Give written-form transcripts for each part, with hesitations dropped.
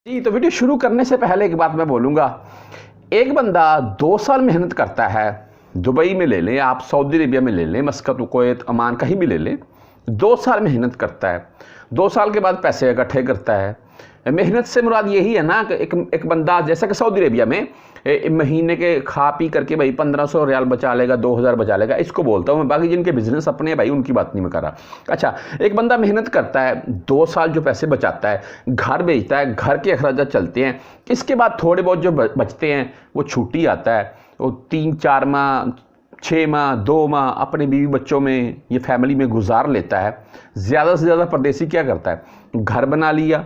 जी, तो वीडियो शुरू करने से पहले एक बात मैं बोलूँगा। एक बंदा 2 साल मेहनत करता है, दुबई में ले लें, आप सऊदी अरेबिया में ले लें, मस्कत, कुवैत, ओमान कहीं भी ले लें। 2 साल मेहनत करता है, 2 साल के बाद पैसे इकट्ठे करता है। मेहनत से मुराद यही है ना कि एक बंदा जैसा कि सऊदी अरेबिया में महीने के खा पी करके भाई 1500 रियाल बचा लेगा, 2000 बचा लेगा, इसको बोलता हूँ मैं। बाकी जिनके बिजनेस अपने हैं भाई, उनकी बात नहीं मैं कर रहा। अच्छा, एक बंदा मेहनत करता है, 2 साल जो पैसे बचाता है, घर बेचता है, घर के अखराजात चलते हैं, इसके बाद थोड़े बहुत जो बचते हैं वो छुट्टी आता है, वो 3-4 माह, 6 माह, 2 माह अपने बीवी बच्चों में, ये फैमिली में गुजार लेता है। ज़्यादा से ज़्यादा परदेसी क्या करता है, घर बना लिया,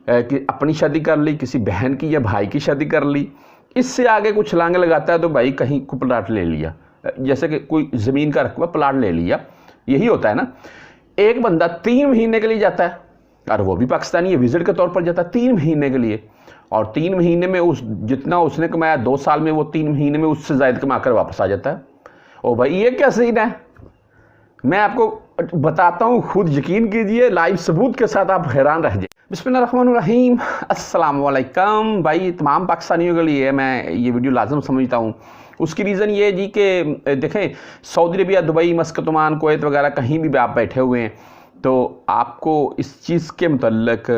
कि अपनी शादी कर ली, किसी बहन की या भाई की शादी कर ली, इससे आगे कुछ छलांग लगाता है तो भाई कहीं को प्लाट ले लिया, जैसे कि कोई ज़मीन का रकबा प्लाट ले लिया, यही होता है ना। एक बंदा 3 महीने के लिए जाता है, और वो भी पाकिस्तानी है, विजिट के तौर पर जाता है 3 महीने के लिए, और 3 महीने में उस जितना उसने कमाया 2 साल में, वो 3 महीने में उससे ज़ायद कमा कर वापस आ जाता है। ओ भाई, ये क्या सीन है? मैं आपको बताता हूँ, खुद यकीन कीजिए, लाइव सबूत के साथ आप हैरान रह जाए। बिस्मिल्लाहिर्रहमानिर्रहीम, अस्सलाम वालेकुम। भाई, तमाम पाकिस्तानियों के लिए मैं ये वीडियो लाजम समझता हूँ। उसकी रीज़न ये है जी कि देखें, Saudi Arabia, Dubai, मस्कत, Oman, Kuwait वगैरह कहीं भी आप बैठे हुए हैं तो आपको इस चीज़ के मुतल्लिक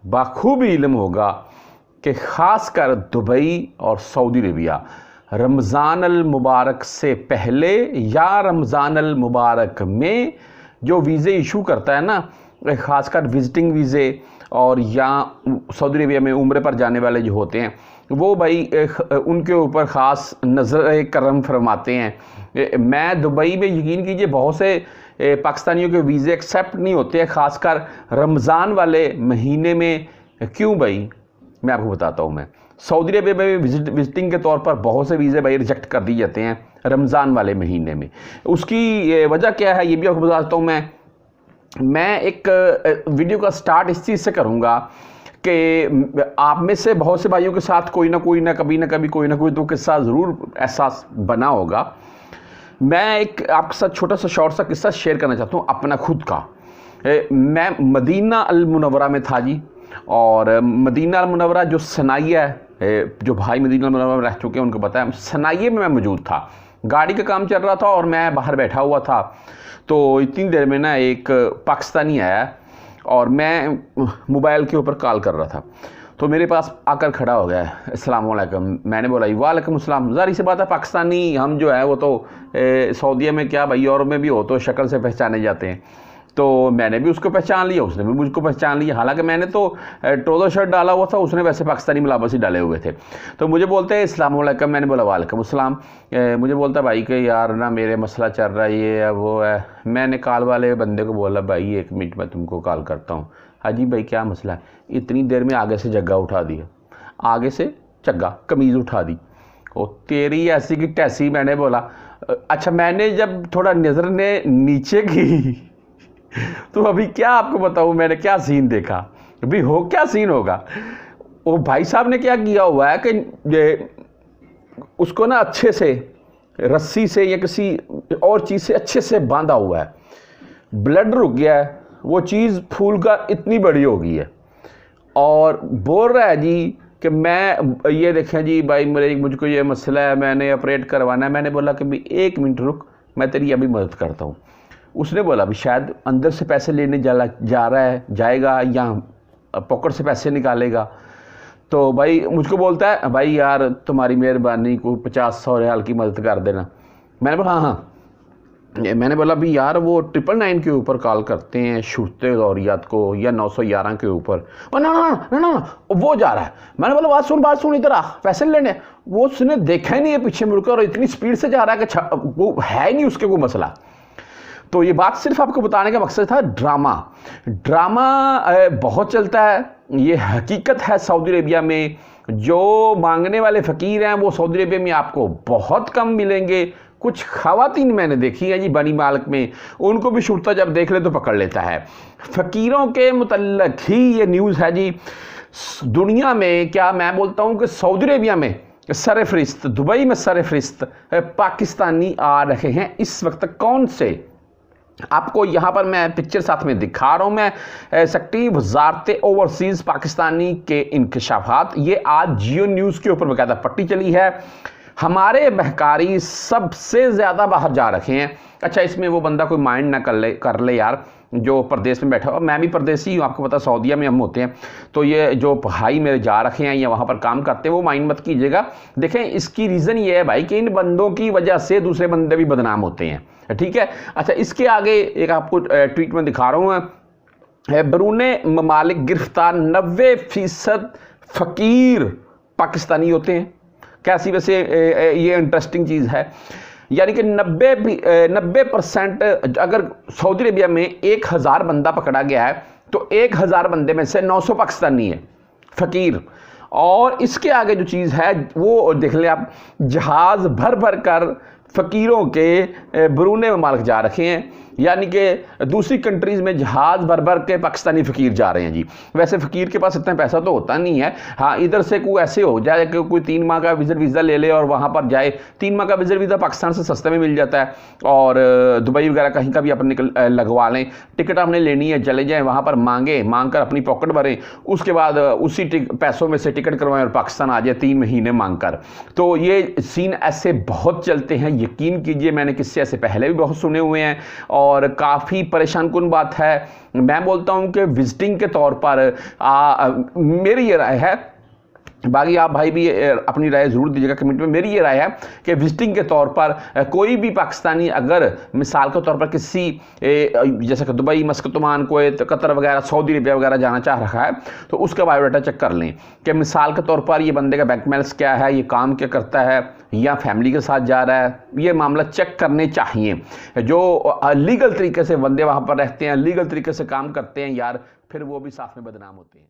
बाखूबी इल्म होगा कि ख़ासकर दुबई और सऊदी अरबिया रमज़ान अल मुबारक से पहले या रमज़ान अल मुबारक में जो वीज़े इशू करता है ना, ख़ासकर विज़िटिंग वीज़े, और या सऊदी अरबिया में उम्रे पर जाने वाले जो होते हैं वो भाई उनके ऊपर ख़ास नज़र करम फरमाते हैं। मैं दुबई में, यकीन कीजिए, बहुत से पाकिस्तानियों के वीज़े एक्सेप्ट नहीं होते हैं, ख़ासकर रमज़ान वाले महीने में। क्यों भाई, मैं आपको बताता हूँ। मैं सऊदी अरबिया में विजिटिंग के तौर पर बहुत से वीज़े भाई रिजेक्ट कर दिए जाते हैं रमज़ान वाले महीने में। उसकी वजह क्या है ये भी आपको बताता हूँ। मैं एक वीडियो का स्टार्ट इस चीज़ से करूँगा कि आप में से बहुत से भाइयों के साथ कोई ना कोई, कभी कोई ना कोई तो किस्सा ज़रूर एहसास बना होगा। मैं एक आपके साथ छोटा सा शॉर्ट सा किस्सा शेयर करना चाहता हूँ अपना खुद का। मैं मदीना अल मुनव्वरा में था जी, और मदीना अल मुनव्वरा जो सनाइया है, जो भाई मदीना अल मुनव्वरा में रह चुके हैं उनको पता है, सनाइये में मैं मौजूद था। गाड़ी का काम चल रहा था और मैं बाहर बैठा हुआ था। तो इतनी देर में ना एक पाकिस्तानी आया और मैं मोबाइल के ऊपर कॉल कर रहा था, तो मेरे पास आकर खड़ा हो गया, अस्सलाम वालेकुम। मैंने बोला वालेकुम अस्सलाम। ज़ाहिर सी बात है, पाकिस्तानी हम जो है वो तो सऊदीया में क्या भाई, यूरोप में भी हो तो शक्ल से पहचाने जाते हैं। तो मैंने भी उसको पहचान लिया, उसने भी मुझको पहचान लिया। हालांकि मैंने तो ट्राउज़र शर्ट डाला हुआ था, उसने वैसे पाकिस्तानी मलाबस ही डाले हुए थे। तो मुझे बोलते हैं अस्सलाम वालेकुम। मैंने बोला वालेकुम अस्सलाम। मुझे बोलता भाई कि यार ना मेरे मसला चल रहा है, ये है वो है। मैंने कॉल वाले बंदे को बोला भाई 1 मिनट में तुमको कॉल करता हूँ। हाँ जी भाई, क्या मसला है? इतनी देर में आगे से जग्गा उठा दिया, आगे से चग्गा कमीज़ उठा दी। ओ तेरी ऐसी की टैसी। मैंने बोला अच्छा। मैंने जब थोड़ा नज़र ने नीचे की तो अभी क्या आपको बताऊं मैंने क्या सीन देखा। अभी हो क्या सीन होगा। वो भाई साहब ने क्या किया हुआ है कि उसको ना अच्छे से रस्सी से या किसी और चीज़ से अच्छे से बांधा हुआ है, ब्लड रुक गया है, वो चीज़ फूल कर इतनी बड़ी हो गई है, और बोल रहा है जी कि मैं ये देखें जी भाई मुझको ये मसला है, मैंने ऑपरेट करवाना है। मैंने बोला कि भाई 1 मिनट रुक, मैं तेरी अभी मदद करता हूँ। उसने बोला अभी शायद अंदर से पैसे लेने जा रहा है, जाएगा या पॉकेट से पैसे निकालेगा। तो भाई मुझको बोलता है भाई यार तुम्हारी मेहरबानी को 50-100 रियाल की मदद कर देना। मैंने बोला हाँ। मैंने बोला भी यार वो 999 के ऊपर कॉल करते हैं शुरते दौरियात को, या 911 के ऊपर। ना ना ना ना ना वो जा रहा है। मैंने बोला बात सुन इधर आ, पैसे लेने। वो उसने देखा ही नहीं है पीछे मुड़कर, और इतनी स्पीड से जा रहा है कि वो है ही नहीं उसके कोई मसला। तो ये बात सिर्फ आपको बताने का मकसद था। ड्रामा बहुत चलता है, ये हकीकत है। सऊदी अरेबिया में जो मांगने वाले फ़कीर हैं वो सऊदी अरेबिया में आपको बहुत कम मिलेंगे। कुछ ख़वातीन मैंने देखी है जी बनी मालिक में, उनको भी शुरता जब देख ले तो पकड़ लेता है। फ़कीरों के मुतल्लिक ही ये न्यूज़ है जी। दुनिया में क्या मैं बोलता हूँ कि सऊदी अरेबिया में सरफ़रिस्त, दुबई में सरफ़रिस्त पाकिस्तानी आ रहे हैं इस वक्त। कौन से? आपको यहाँ पर मैं पिक्चर साथ में दिखा रहा हूँ मैं सेक्रेटरी वजारत ओवरसीज़ पाकिस्तानी के इंकशाफात, ये आज जियो न्यूज़ के ऊपर बाकायदा पट्टी चली है। हमारे बहकारी सबसे ज़्यादा बाहर जा रखे हैं। अच्छा, इसमें वो बंदा कोई माइंड ना कर ले यार, जो प्रदेश में बैठा हो। मैं भी परदेसी हूँ, आपको पता सऊदीया में हम होते हैं, तो ये जो भाई मेरे जा रखे हैं या वहाँ पर काम करते हैं वो माइंड मत कीजिएगा। देखें, इसकी रीज़न ये है भाई कि इन बंदों की वजह से दूसरे बंदे भी बदनाम होते हैं, ठीक है। अच्छा, इसके आगे एक आपको ट्वीट में दिखा रहा हूँ, बरूने ममालिक गिरफ्तार 90% फ़कीर पाकिस्तानी होते हैं। कैसी वैसे ये इंटरेस्टिंग चीज़ है, यानी कि 90% अगर सऊदी अरेबिया में 1000 बंदा पकड़ा गया है तो 1000 बंदे में से 900 पाकिस्तानी है फ़कीर। और इसके आगे जो चीज़ है वो देख लें आप, जहाज़ भर भर कर फ़कीरों के बरूने ममालिक जा रखे हैं, यानी कि दूसरी कंट्रीज़ में जहाज़ भर भर के पाकिस्तानी फ़कीर जा रहे हैं जी। वैसे फ़कीर के पास इतना पैसा तो होता नहीं है, हाँ इधर से कोई ऐसे हो जाए कि कोई 3 माह का विज़िट वीज़ा ले ले और वहाँ पर जाए। 3 माह का विज़िट वीज़ा पाकिस्तान से सस्ते में मिल जाता है, और दुबई वगैरह कहीं का भी अपन लगवा लें। टिकट आपने लेनी है, चले जाएँ वहाँ पर, मांग कर अपनी पॉकेट भरें, उसके बाद उसी पैसों में से टिकट करवाएं और पाकिस्तान आ जाए 3 महीने मांग कर। तो ये सीन ऐसे बहुत चलते हैं, यकीन कीजिए मैंने किस्से ऐसे पहले भी बहुत सुने हुए हैं और काफ़ी परेशान कुन बात है। मैं बोलता हूं कि विजिटिंग के तौर पर मेरी ये राय है, बाकी आप भाई भी अपनी राय ज़रूर दीजिएगा कमेंट में। मेरी ये राय है कि विजिटिंग के तौर पर कोई भी पाकिस्तानी अगर मिसाल के तौर पर किसी जैसे कि दुबई, मस्कत, ओमान, कुवैत, कतर वगैरह, सऊदी अरेबिया वगैरह जाना चाह रहा है तो उसका बायोडाटा चेक कर लें कि मिसाल के तौर पर ये बंदे का बैंक बैलेंस क्या है, ये काम क्या करता है, या फैमिली के साथ जा रहा है। ये मामला चेक करने चाहिए। जो लीगल तरीके से बंदे वहाँ पर रहते हैं, लीगल तरीके से काम करते हैं यार, फिर वो भी साथ में बदनाम होते हैं।